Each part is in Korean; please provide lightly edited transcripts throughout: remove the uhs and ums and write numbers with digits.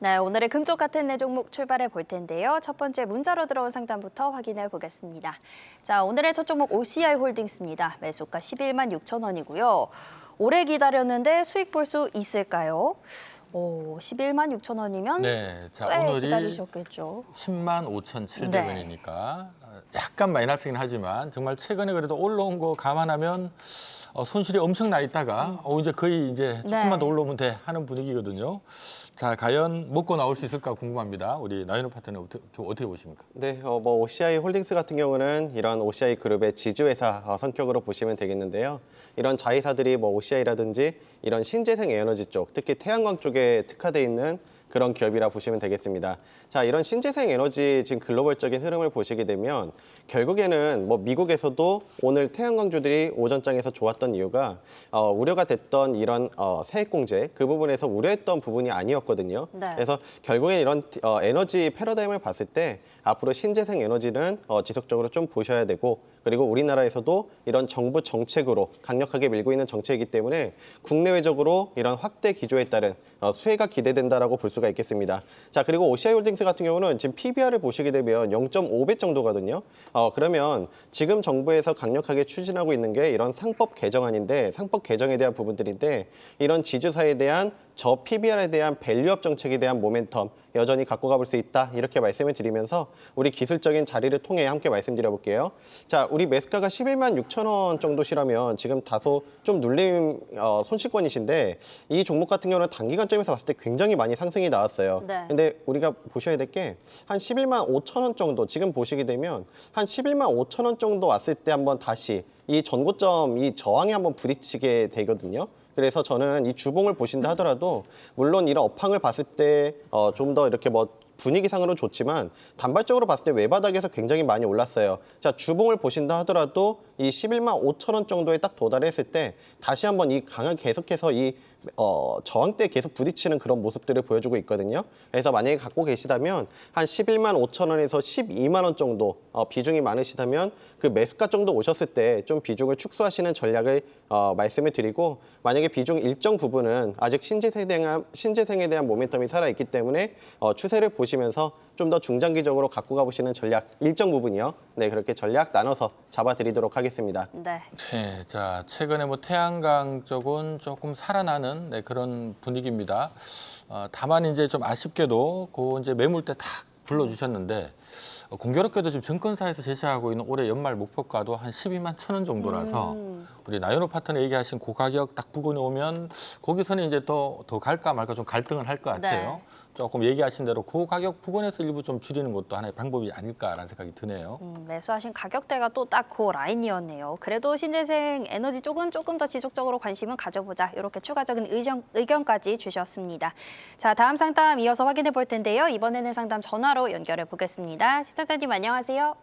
네, 오늘의 금쪽 같은 네 종목 출발해 볼 텐데요. 첫 번째 문자로 들어온 상담부터 확인해 보겠습니다. 자, 오늘의 첫 종목 OCI 홀딩스입니다. 매수가 11만 6천 원이고요. 오래 기다렸는데 수익 볼 수 있을까요? 11만 6천 원이면 네, 자 꽤 오늘이 기다리셨겠죠. 10만 5,700원이니까 약간 마이너스긴 하지만 정말 최근에 그래도 올라온 거 감안하면 손실이 엄청 나 있다가 이제 거의 이제 조금만 더 올라오면 돼 하는 분위기거든요. 자, 과연 먹고 나올 수 있을까 궁금합니다. 우리 나윤호 파트너 어떻게 보십니까? 네, 뭐 OCI 홀딩스 같은 경우는 이런 OCI 그룹의 지주회사 성격으로 보시면 되겠는데요. 이런 자회사들이 뭐 OCI라든지 이런 신재생 에너지 쪽, 특히 태양광 쪽에 특화돼 있는 그런 기업이라 보시면 되겠습니다. 자, 이런 신재생 에너지 지금 글로벌적인 흐름을 보시게 되면 결국에는 뭐 미국에서도 오늘 태양광주들이 오전장에서 좋았던 이유가 우려가 됐던 이런 세액공제 그 부분에서 우려했던 부분이 아니었거든요. 네. 그래서 결국에 이런 에너지 패러다임을 봤을 때 앞으로 신재생 에너지는 지속적으로 좀 보셔야 되고 그리고 우리나라에서도 이런 정부 정책으로 강력하게 밀고 있는 정책이기 때문에 국내외적으로 이런 확대 기조에 따른 수혜가 기대된다라고 볼 수가 있겠습니다. 자, 그리고 OCI 홀딩스 같은 경우는 지금 PBR을 보시게 되면 0.5배 정도거든요. 그러면 지금 정부에서 강력하게 추진하고 있는 게 이런 상법 개정안인데 상법 개정에 대한 부분들인데 이런 지주사에 대한 저 PBR에 대한 밸류업 정책에 대한 모멘텀 여전히 갖고 가볼 수 있다 이렇게 말씀을 드리면서 우리 기술적인 자리를 통해 함께 말씀드려 볼게요. 자, 우리 매수가가 11만 6천 원 정도시라면 지금 다소 좀 눌림 손실권이신데 이 종목 같은 경우는 단기간점에서 봤을 때 굉장히 많이 상승이 나왔어요. 네. 근데 우리가 보셔야 될 게 한 11만 5천 원 정도 지금 보시게 되면 한 11만 5천 원 정도 왔을 때 한번 다시 이 전고점 이 저항에 한번 부딪히게 되거든요. 그래서 저는 이 주봉을 보신다 하더라도 물론 이런 업황을 봤을 때 좀 더 이렇게 뭐 분위기상으로 좋지만 단발적으로 봤을 때 외바닥에서 굉장히 많이 올랐어요. 자, 주봉을 보신다 하더라도 이 11만 5천 원 정도에 딱 도달했을 때 다시 한번 이 강하게 계속해서 이 저항대에 계속 부딪히는 그런 모습들을 보여주고 있거든요. 그래서 만약에 갖고 계시다면 한 11만 5천 원에서 12만 원 정도 비중이 많으시다면 그 매수가 정도 오셨을 때 좀 비중을 축소하시는 전략을 말씀을 드리고 만약에 비중 일정 부분은 아직 신재생에 대한 모멘텀이 살아있기 때문에 추세를 보시면서 좀 더 중장기적으로 갖고 가보시는 전략 일정 부분이요. 네, 그렇게 전략 나눠서 잡아드리도록 하겠습니다. 네. 네, 자 최근에 뭐 태양광 쪽은 조금 살아나는 그런 분위기입니다. 다만 이제 좀 아쉽게도 그 이제 매물대 탁 불러주셨는데 공교롭게도 지금 증권사에서 제시하고 있는 올해 연말 목표가도 한 12만 1천 원 정도라서 우리 나윤호 파트너 얘기하신 고가격 딱 부근에 오면 거기서는 이제 더 갈까 말까 좀 갈등을 할 것 같아요. 네. 조금 얘기하신 대로 고가격 부근에서 일부 좀 줄이는 것도 하나의 방법이 아닐까라는 생각이 드네요. 매수하신 가격대가 또 딱 그 라인이었네요. 그래도 신재생 에너지 쪽은 조금 더 지속적으로 관심은 가져보자. 이렇게 추가적인 의견까지 주셨습니다. 자, 다음 상담 이어서 확인해 볼 텐데요. 이번에는 상담 전화로 연결해 보겠습니다. 시청자님 안녕하세요.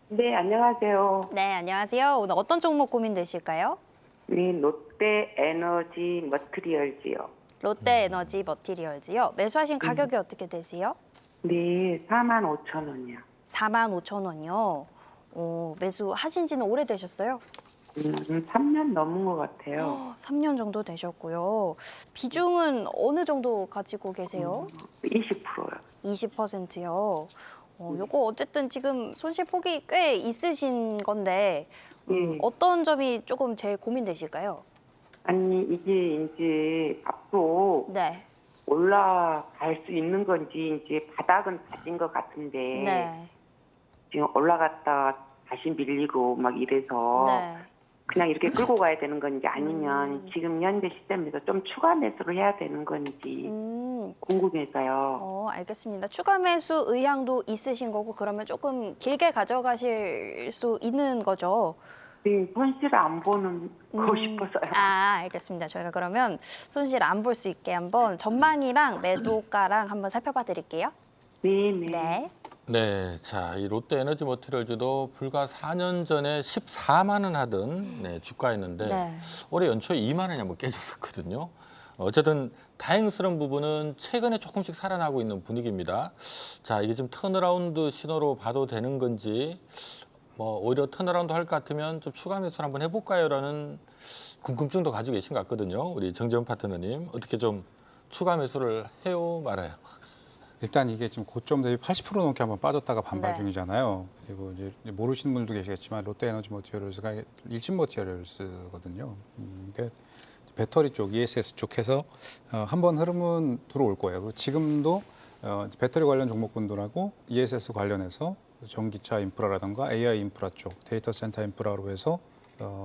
네, 안녕하세요. 네, 안녕하세요. 오늘 어떤 종목 고민되실까요? 네, 롯데 에너지 머티리얼즈요. 롯데 에너지 머티리얼즈요. 매수하신 가격이 어떻게 되세요? 네, 4만 5천 원이요. 4만 5천 원이요. 매수하신 지는 오래되셨어요? 3년 넘은 것 같아요. 3년 정도 되셨고요. 비중은 어느 정도 가지고 계세요? 20%요. 20%요. 요거 어쨌든 지금 손실 폭이 꽤 있으신 건데 어떤 점이 조금 제일 고민되실까요? 아니, 이게 이제 앞으로 네. 올라갈 수 있는 건지 이제 바닥은 다진 것 같은데 네. 지금 올라갔다 다시 밀리고 막 이래서 네. 그냥 이렇게 끌고 가야 되는 건지 아니면 지금 현재 시점에서 좀 추가 매수를 해야 되는 건지 궁금해서요. 알겠습니다. 추가 매수 의향도 있으신 거고 그러면 조금 길게 가져가실 수 있는 거죠? 네, 손실 안 보는 거 싶어서요. 알겠습니다. 저희가 그러면 손실 안 볼 수 있게 한번 전망이랑 매도가랑 한번 살펴봐 드릴게요. 네, 네. 네. 네, 자, 이 롯데 에너지 머티리얼즈도 불과 4년 전에 14만 원 하던 주가였는데 네. 올해 연초에 2만 원이 한번 깨졌었거든요. 어쨌든 다행스러운 부분은 최근에 조금씩 살아나고 있는 분위기입니다. 자, 이게 지금 턴어라운드 신호로 봐도 되는 건지 뭐 오히려 턴어라운드 할 것 같으면 좀 추가 매수를 한번 해볼까요?라는 궁금증도 가지고 계신 것 같거든요. 우리 정재훈 파트너님 어떻게 좀 추가 매수를 해요, 말아요? 일단 이게 지금 고점 대비 80% 넘게 한번 빠졌다가 반발 네. 중이잖아요. 그리고 이제 모르시는 분들도 계시겠지만 롯데에너지 머티리얼스가 일진 머티리얼스거든요. 근데 배터리 쪽, ESS 쪽에서 한번 흐름은 들어올 거예요. 그리고 지금도 배터리 관련 종목군들하고 ESS 관련해서 전기차 인프라라든가 AI 인프라 쪽, 데이터 센터 인프라로 해서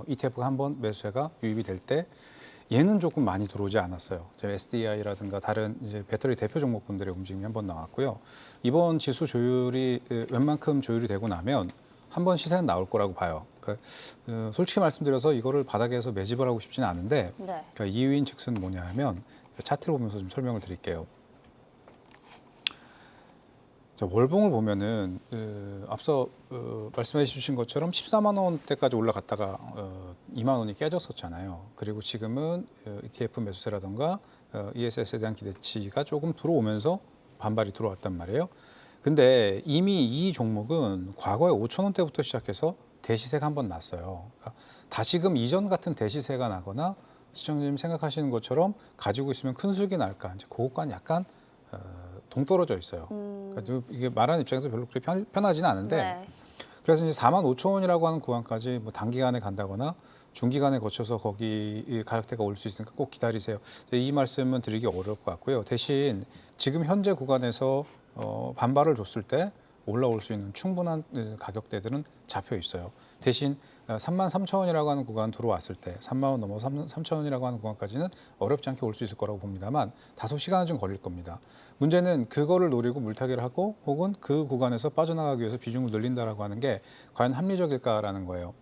ETF가 한번 매수세가 유입이 될 때 얘는 조금 많이 들어오지 않았어요. SDI라든가 다른 이제 배터리 대표 종목군들의 움직임이 한번 나왔고요. 이번 지수 조율이 웬만큼 조율이 되고 나면 한번 시세는 나올 거라고 봐요. 그러니까 솔직히 말씀드려서 이거를 바닥에서 매집을 하고 싶지는 않은데 네. 그러니까 이유인 즉슨 뭐냐 하면 차트를 보면서 좀 설명을 드릴게요. 자, 월봉을 보면은 앞서 말씀해 주신 것처럼 14만 원대까지 올라갔다가 2만 원이 깨졌었잖아요. 그리고 지금은 ETF 매수세라든가 ESS에 대한 기대치가 조금 들어오면서 반발이 들어왔단 말이에요. 근데 이미 이 종목은 과거에 5천 원대부터 시작해서 대시세가 한번 났어요. 그러니까 다시금 이전 같은 대시세가 나거나 시청자님 생각하시는 것처럼 가지고 있으면 큰 수익이 날까 이제 그것과는 약간 동떨어져 있어요. 그러니까 이게 말하는 입장에서 별로 그렇게 편하지는 않은데 네. 그래서 이제 4만 5천 원이라고 하는 구간까지 뭐 단기간에 간다거나 중기간에 거쳐서 거기 가격대가 올 수 있으니까 꼭 기다리세요. 이 말씀은 드리기 어려울 것 같고요. 대신 지금 현재 구간에서 반발을 줬을 때 올라올 수 있는 충분한 가격대들은 잡혀 있어요. 대신 3만 3천 원이라고 하는 구간 들어왔을 때 3만 원 넘어 3천 원이라고 하는 구간까지는 어렵지 않게 올 수 있을 거라고 봅니다만 다소 시간은 좀 걸릴 겁니다. 문제는 그거를 노리고 물타기를 하고 혹은 그 구간에서 빠져나가기 위해서 비중을 늘린다라고 하는 게 과연 합리적일까라는 거예요.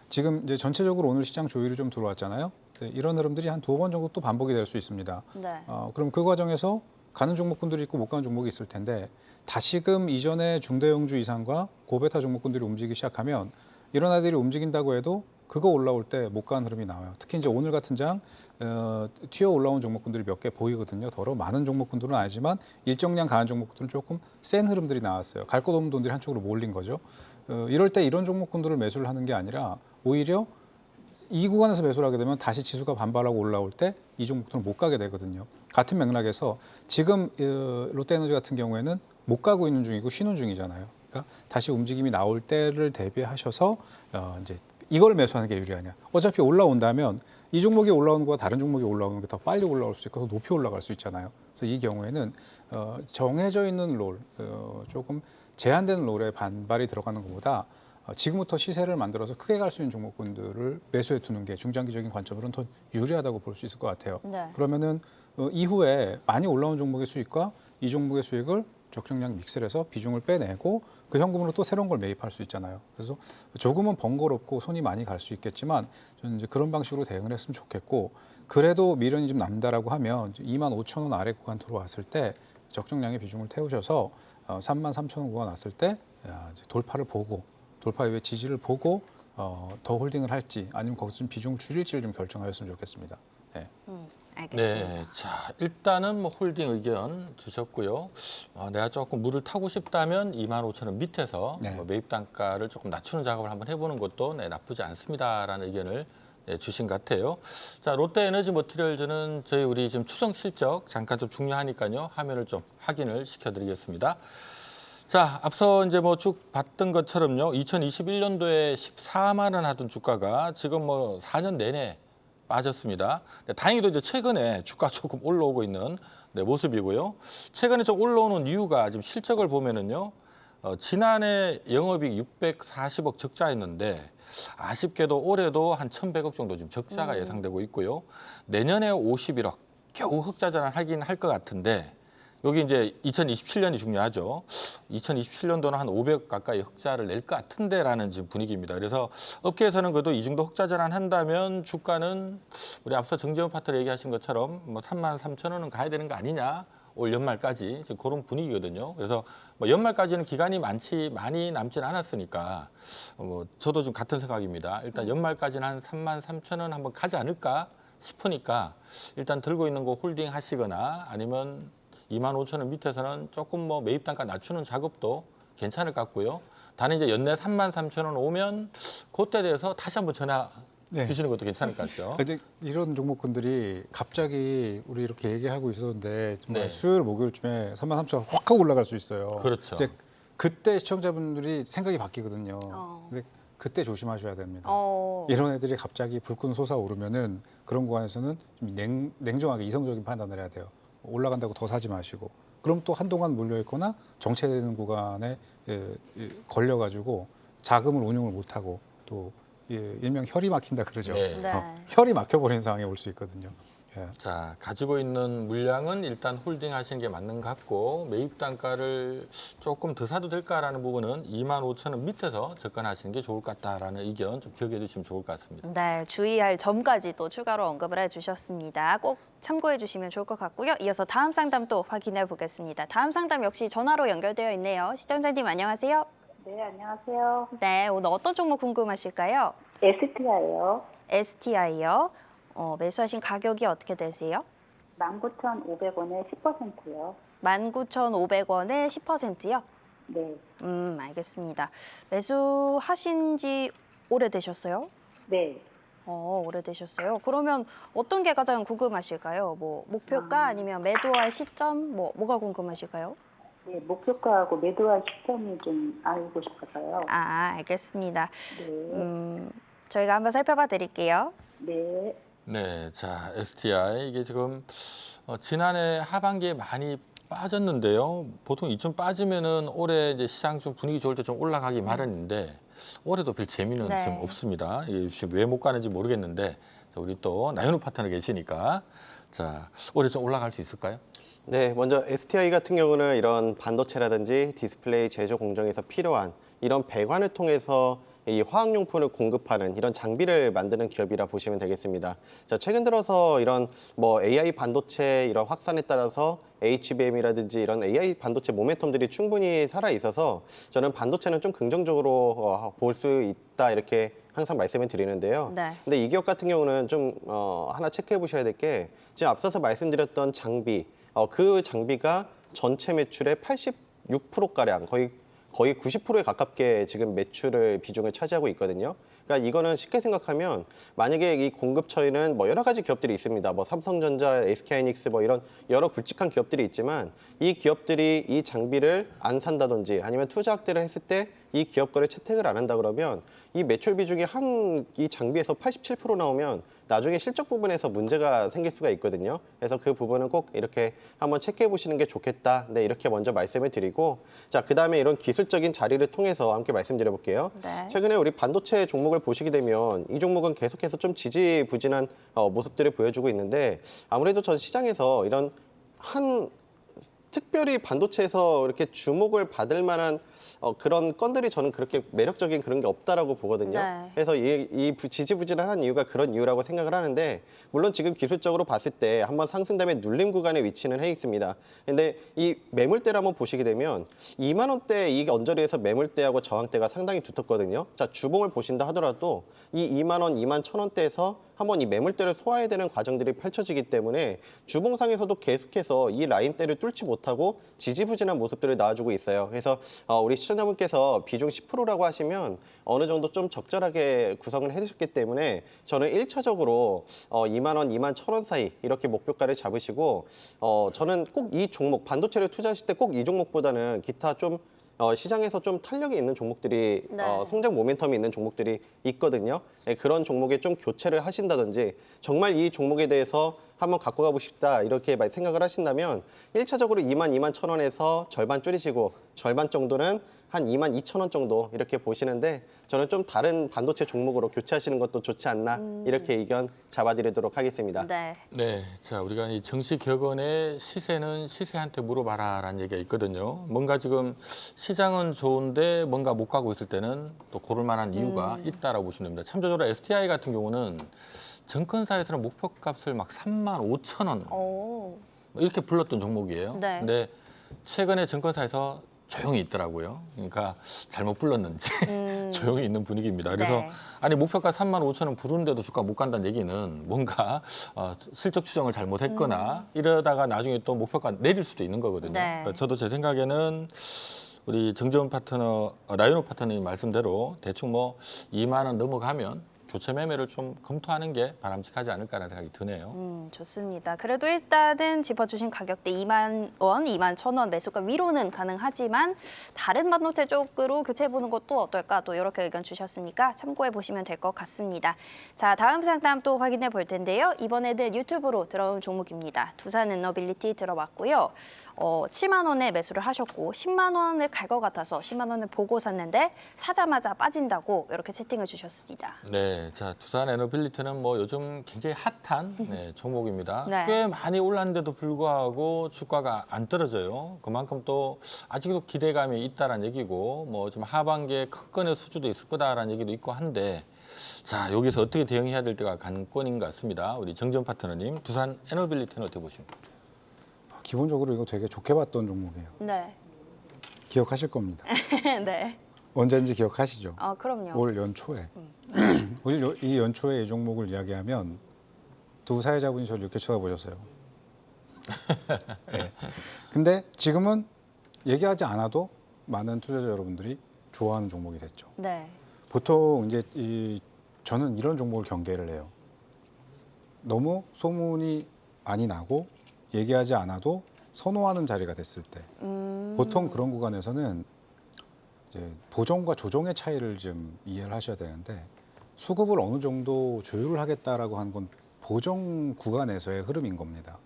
지금 이제 전체적으로 오늘 시장 조율이 좀 들어왔잖아요. 이런 흐름들이 한 2번 정도 또 반복이 될 수 있습니다. 네. 그럼 그 과정에서 가는 종목군들이 있고 못 가는 종목이 있을 텐데 다시금 이전에 중대형주 이상과 고베타 종목군들이 움직이기 시작하면 이런 아이들이 움직인다고 해도 그거 올라올 때 못 가는 흐름이 나와요. 특히 이제 오늘 같은 장 튀어 올라온 종목군들이 몇 개 보이거든요. 더러 많은 종목군들은 아니지만 일정량 강한 종목군들은 조금 센 흐름들이 나왔어요. 갈 것 없는 돈들이 한쪽으로 몰린 거죠. 이럴 때 이런 종목군들을 매수를 하는 게 아니라 오히려 이 구간에서 매수를 하게 되면 다시 지수가 반발하고 올라올 때 이 종목들은 못 가게 되거든요. 같은 맥락에서 지금 롯데에너지 같은 경우에는 못 가고 있는 중이고 쉬는 중이잖아요. 그러니까 다시 움직임이 나올 때를 대비하셔서 이제 이걸 매수하는 게 유리하냐. 어차피 올라온다면 이 종목이 올라오는 것과 다른 종목이 올라오는 게 더 빨리 올라올 수 있고 더 높이 올라갈 수 있잖아요. 그래서 이 경우에는 정해져 있는 롤, 조금 제한된 롤에 반발이 들어가는 것보다 지금부터 시세를 만들어서 크게 갈 수 있는 종목군들을 매수해 두는 게 중장기적인 관점으로는 더 유리하다고 볼 수 있을 것 같아요. 네. 그러면은 이후에 많이 올라온 종목의 수익과 이 종목의 수익을 적정량 믹스를 해서 비중을 빼내고 그 현금으로 또 새로운 걸 매입할 수 있잖아요. 그래서 조금은 번거롭고 손이 많이 갈 수 있겠지만 저는 이제 그런 방식으로 대응을 했으면 좋겠고 그래도 미련이 좀 남다라고 하면 2만 5천 원 아래 구간 들어왔을 때 적정량의 비중을 태우셔서 3만 3천 원 구간 왔을 때 이제 돌파를 보고 돌파 이후에 지지를 보고 더 홀딩을 할지 아니면 거기서 좀 비중을 줄일지를 좀 결정하였으면 좋겠습니다. 네. 알겠습니다. 네, 자 일단은 뭐 홀딩 의견 주셨고요. 내가 조금 물을 타고 싶다면 25,000원 밑에서 네. 뭐 매입 단가를 조금 낮추는 작업을 한번 해보는 것도 나쁘지 않습니다라는 의견을 주신 것 같아요. 자 롯데에너지 머티리얼즈는 저희 우리 지금 추정 실적 잠깐 좀 중요하니까요. 화면을 좀 확인을 시켜드리겠습니다. 자, 앞서 이제 뭐 쭉 봤던 것처럼요. 2021년도에 14만 원 하던 주가가 지금 뭐 4년 내내 빠졌습니다. 다행히도 이제 최근에 주가 조금 올라오고 있는 모습이고요. 최근에 좀 올라오는 이유가 지금 실적을 보면은요. 지난해 영업이익 640억 적자였는데 아쉽게도 올해도 한 1,100억 정도 지금 적자가 예상되고 있고요. 내년에 51억 겨우 흑자 전환하긴 할 것 같은데 여기 이제 2027년이 중요하죠. 2027년도는 한 500억 가까이 흑자를 낼 것 같은데라는 지금 분위기입니다. 그래서 업계에서는 그래도 이 정도 흑자 전환한다면 주가는 우리 앞서 정재훈 파트너 얘기하신 것처럼 뭐 3만 3천 원은 가야 되는 거 아니냐. 올 연말까지 지금 그런 분위기거든요. 그래서 뭐 연말까지는 기간이 많이 남진 않았으니까 저도 좀 같은 생각입니다. 일단 연말까지는 한 3만 3천 원 한번 가지 않을까 싶으니까 일단 들고 있는 거 홀딩 하시거나 아니면 25,000원 밑에서는 조금 뭐 매입 단가 낮추는 작업도 괜찮을 것 같고요. 다만 이제 연내 33,000원 오면 그때 대해서 다시 한번 전화 네. 주시는 것도 괜찮을 것 같죠. 근데 이런 종목군들이 갑자기 우리 이렇게 얘기하고 있었는데 정말 네. 수요일 목요일쯤에 33,000원 확 하고 올라갈 수 있어요. 그렇죠. 이제 그때 시청자분들이 생각이 바뀌거든요. 어. 근데 그때 조심하셔야 됩니다. 어. 이런 애들이 갑자기 불끈 솟아오르면은 그런 구간에서는 좀 냉정하게 이성적인 판단을 해야 돼요. 올라간다고 더 사지 마시고. 그럼 또 한동안 물려 있거나 정체되는 구간에 걸려가지고 자금을 운용을 못하고 또 일명 혈이 막힌다 그러죠. 네. 네. 혈이 막혀버리는 상황이 올 수 있거든요. 예. 자, 가지고 있는 물량은 일단 홀딩 하시는 게 맞는 것 같고 매입 단가를 조금 더 사도 될까라는 부분은 25,000원 밑에서 접근하시는 게 좋을 것 같다라는 의견 좀 기억해 두시면 좋을 것 같습니다. 네, 주의할 점까지 또 추가로 언급을 해주셨습니다. 꼭 참고해 주시면 좋을 것 같고요. 이어서 다음 상담 또 확인해 보겠습니다. 다음 상담 역시 전화로 연결되어 있네요. 시청자님 안녕하세요. 네, 안녕하세요. 네, 오늘 어떤 종목 궁금하실까요? STI요. STI요. 매수하신 가격이 어떻게 되세요? 19,500원에 10%요. 19,500원에 10%요? 네. 알겠습니다. 매수하신 지 오래되셨어요? 네. 오래되셨어요. 그러면 어떤 게 가장 궁금하실까요? 뭐 목표가 아니면 매도할 시점 뭐가 궁금하실까요? 네, 목표가하고 매도할 시점이 좀 알고 싶어서요. 알겠습니다. 네. 저희가 한번 살펴봐 드릴게요. 네. 네, 자, STI 이게 지금 지난해 하반기에 많이 빠졌는데요. 보통 이쯤 빠지면은 올해 이제 시장 좀 분위기 좋을 때 좀 올라가기 마련인데 올해도 별 재미는 네. 지금 없습니다. 이게 지금 왜 못 가는지 모르겠는데 자, 우리 또 나연우 파트너 계시니까 자, 올해 좀 올라갈 수 있을까요? 네, 먼저 STI 같은 경우는 이런 반도체라든지 디스플레이 제조 공정에서 필요한 이런 배관을 통해서 이 화학용품을 공급하는 이런 장비를 만드는 기업이라 보시면 되겠습니다. 자, 최근 들어서 이런 뭐 AI 반도체 이런 확산에 따라서 HBM이라든지 이런 AI 반도체 모멘텀들이 충분히 살아 있어서 저는 반도체는 좀 긍정적으로 볼 수 있다 이렇게 항상 말씀을 드리는데요. 네. 근데 이 기업 같은 경우는 좀 하나 체크해 보셔야 될 게 지금 앞서서 말씀드렸던 장비 그 장비가 전체 매출의 86%가량 거의 90%에 가깝게 지금 매출을 비중을 차지하고 있거든요. 그러니까 이거는 쉽게 생각하면 만약에 이 공급 처리는 뭐 여러 가지 기업들이 있습니다. 뭐 삼성전자, SK하이닉스 뭐 이런 여러 굵직한 기업들이 있지만 이 기업들이 이 장비를 안 산다든지 아니면 투자 확대를 했을 때 이 기업 거를 채택을 안 한다 그러면 이 매출 비중이 이 장비에서 87% 나오면 나중에 실적 부분에서 문제가 생길 수가 있거든요. 그래서 그 부분은 꼭 이렇게 한번 체크해 보시는 게 좋겠다. 네, 이렇게 먼저 말씀을 드리고 자, 그다음에 이런 기술적인 자리를 통해서 함께 말씀드려 볼게요. 네. 최근에 우리 반도체 종목을 보시게 되면 이 종목은 계속해서 좀 지지부진한 모습들을 보여주고 있는데 아무래도 전 시장에서 이런 특별히 반도체에서 이렇게 주목을 받을 만한 그런 건들이 저는 그렇게 매력적인 그런 게 없다라고 보거든요. 네. 그래서 이 지지부진한 이유가 그런 이유라고 생각을 하는데 물론 지금 기술적으로 봤을 때 한번 상승 다음에 눌림 구간에 위치는 해 있습니다. 근데 이 매물대를 한번 보시게 되면 2만 원대 이 언저리에서 매물대하고 저항대가 상당히 두텁거든요. 자, 주봉을 보신다 하더라도 이 2만 원, 2만 1,000원대에서 한번 이 매물대를 소화해야 되는 과정들이 펼쳐지기 때문에 주봉상에서도 계속해서 이 라인대를 뚫지 못하고 지지부진한 모습들을 나와주고 있어요. 그래서 우리 시청자분께서 비중 10%라고 하시면 어느 정도 좀 적절하게 구성을 해주셨기 때문에 저는 1차적으로 2만 원, 2만 1,000원 사이 이렇게 목표가를 잡으시고 저는 꼭 이 종목, 반도체를 투자하실 때 꼭 이 종목보다는 기타 좀 시장에서 좀 탄력이 있는 종목들이 네. 성장 모멘텀이 있는 종목들이 있거든요. 네, 그런 종목에 좀 교체를 하신다든지 정말 이 종목에 대해서 한번 갖고 가고 싶다 이렇게 생각을 하신다면 1차적으로 2만 1,000원에서 절반 줄이시고 절반 정도는 한 2만 2,000원 정도 이렇게 보시는데 저는 좀 다른 반도체 종목으로 교체하시는 것도 좋지 않나 이렇게 의견 잡아드리도록 하겠습니다. 네. 네, 자 우리가 이 정시 격언의 시세는 시세한테 물어봐라라는 얘기가 있거든요. 뭔가 지금 시장은 좋은데 뭔가 못 가고 있을 때는 또 고를 만한 이유가 있다라고 보시면 됩니다. 참조적으로 STI 같은 경우는 증권사에서는 목표값을 막 35,000원 이렇게 불렀던 종목이에요. 네. 근데 최근에 증권사에서 조용히 있더라고요. 그러니까 잘못 불렀는지 조용히 있는 분위기입니다. 그래서 네. 아니 목표가 35,000원 부르는데도 주가 못 간다는 얘기는 뭔가 실적 추정을 잘못했거나 이러다가 나중에 또 목표가 내릴 수도 있는 거거든요. 네. 저도 제 생각에는 우리 정재훈 파트너, 나연호 파트너님 말씀대로 대충 뭐 2만 원 넘어가면 교체 매매를 좀 검토하는 게 바람직하지 않을까라는 생각이 드네요. 좋습니다. 그래도 일단은 짚어주신 가격대 2만 원, 2만 1,000원 매수가 위로는 가능하지만 다른 반도체 쪽으로 교체해보는 것도 어떨까 또 이렇게 의견 주셨으니까 참고해 보시면 될 것 같습니다. 자, 다음 상담 또 확인해 볼 텐데요. 이번에는 유튜브로 들어온 종목입니다. 두산 에너빌리티 들어봤고요. 7만 원에 매수를 하셨고 10만 원을 갈 것 같아서 10만 원을 보고 샀는데 사자마자 빠진다고 이렇게 채팅을 주셨습니다. 네, 자 두산 에너빌리티는 뭐 요즘 굉장히 핫한 종목입니다. 네. 꽤 많이 올랐는데도 불구하고 주가가 안 떨어져요. 그만큼 또 아직도 기대감이 있다라는 얘기고 뭐 좀 하반기에 큰 건의 수주도 있을 거다라는 얘기도 있고 한데 자 여기서 어떻게 대응해야 될 때가 관건인 것 같습니다. 우리 정전 파트너님 두산 에너빌리티는 어떻게 보십니까? 기본적으로 이거 되게 좋게 봤던 종목이에요. 네. 기억하실 겁니다. 네. 언제인지 기억하시죠? 그럼요. 올 연초에. 이 연초에 이 종목을 이야기하면 두 사회자분이 저를 이렇게 쳐다보셨어요. 네. 근데 지금은 얘기하지 않아도 많은 투자자 여러분들이 좋아하는 종목이 됐죠. 네. 보통 이제 저는 이런 종목을 경계를 해요. 너무 소문이 많이 나고 얘기하지 않아도 선호하는 자리가 됐을 때 보통 그런 구간에서는 이제 보정과 조정의 차이를 좀 이해를 하셔야 되는데 수급을 어느 정도 조율을 하겠다라고 하는 건 보정 구간에서의 흐름인 겁니다.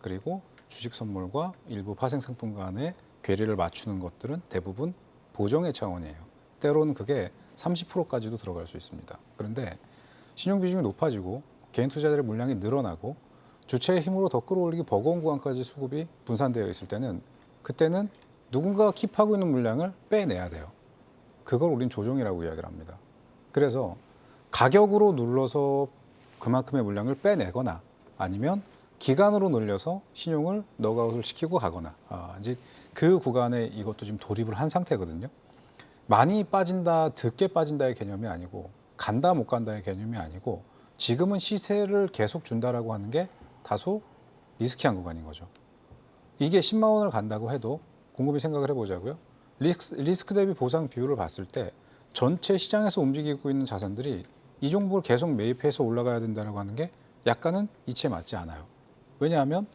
그리고 주식 선물과 일부 파생 상품 간의 괴리를 맞추는 것들은 대부분 보정의 차원이에요. 때로는 그게 30%까지도 들어갈 수 있습니다. 그런데 신용 비중이 높아지고 개인 투자자들의 물량이 늘어나고 주체의 힘으로 더 끌어올리기 버거운 구간까지 수급이 분산되어 있을 때는 그때는 누군가가 킵하고 있는 물량을 빼내야 돼요. 그걸 우린 조정이라고 이야기를 합니다. 그래서 가격으로 눌러서 그만큼의 물량을 빼내거나 아니면 기간으로 늘려서 신용을 너그아웃을 시키고 가거나 이제 그 구간에 이것도 지금 돌입을 한 상태거든요. 많이 빠진다, 늦게 빠진다의 개념이 아니고 간다 못 간다의 개념이 아니고 지금은 시세를 계속 준다라고 하는 게 다소 리스키한 구간인 거죠. 이게 10만 원을 간다고 해도 곰곰이 생각을 해보자고요. 리스크 대비 보상 비율을 봤을 때 전체 시장에서 움직이고 있는 자산들이 이 종목을 계속 매입해서 올라가야 된다고 하는 게 약간은 이치에 맞지 않아요. 왜냐하면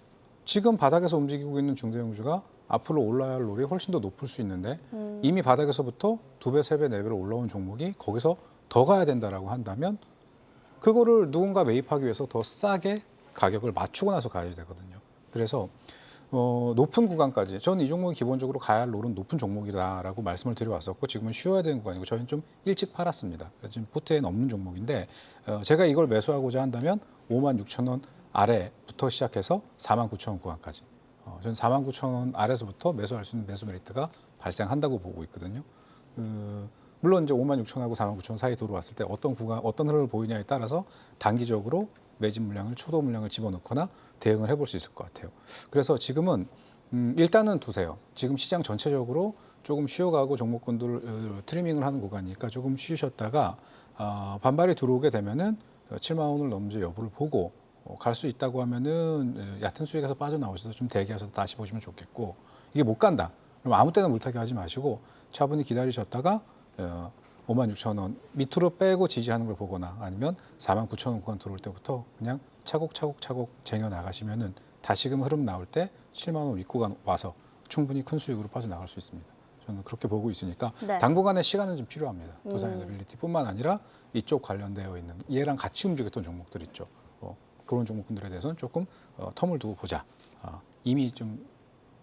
지금 바닥에서 움직이고 있는 중대형주가 앞으로 올라야 할 롤이 훨씬 더 높을 수 있는데 이미 바닥에서부터 2배, 3배, 4배로 올라온 종목이 거기서 더 가야 된다라고 한다면 그거를 누군가 매입하기 위해서 더 싸게 가격을 맞추고 나서 가야 되거든요. 그래서 높은 구간까지 저는 이 종목이 기본적으로 가야 할 롤은 높은 종목이다라고 말씀을 드려왔었고 지금은 쉬어야 되는 구간이고 저희는 좀 일찍 팔았습니다. 지금 포트에는 없는 종목인데 제가 이걸 매수하고자 한다면 56,000원 아래부터 시작해서 49,000원 구간까지 저는 49,000원 아래서부터 매수할 수 있는 매수 메리트가 발생한다고 보고 있거든요. 물론 이제 56,000원하고 49,000원 사이 들어왔을 때 어떤 구간, 어떤 흐름을 보이냐에 따라서 단기적으로 매집 물량을 초도 물량을 집어넣거나 대응을 해볼 수 있을 것 같아요. 그래서 지금은 일단은 두세요. 지금 시장 전체적으로 조금 쉬어가고 종목군들 트리밍을 하는 구간이니까 조금 쉬셨다가 반발이 들어오게 되면은 7만 원을 넘지 여부를 보고 갈 수 있다고 하면은 얕은 수익에서 빠져나오셔서 좀 대기하셔서 다시 보시면 좋겠고 이게 못 간다. 그럼 아무 때나 물타기 하지 마시고 차분히 기다리셨다가 56,000원 밑으로 빼고 지지하는 걸 보거나 아니면 49,000원 구간 들어올 때부터 그냥 차곡차곡 쟁여 나가시면은 다시금 흐름 나올 때 7만 원 윗구간 와서 충분히 큰 수익으로 빠져나갈 수 있습니다. 저는 그렇게 보고 있으니까 네. 당분간의 시간은 좀 필요합니다. 두산 에너빌리티뿐만 아니라 이쪽 관련되어 있는 얘랑 같이 움직였던 종목들 있죠. 그런 종목들에 대해서는 조금 텀을 두고 보자. 이미 좀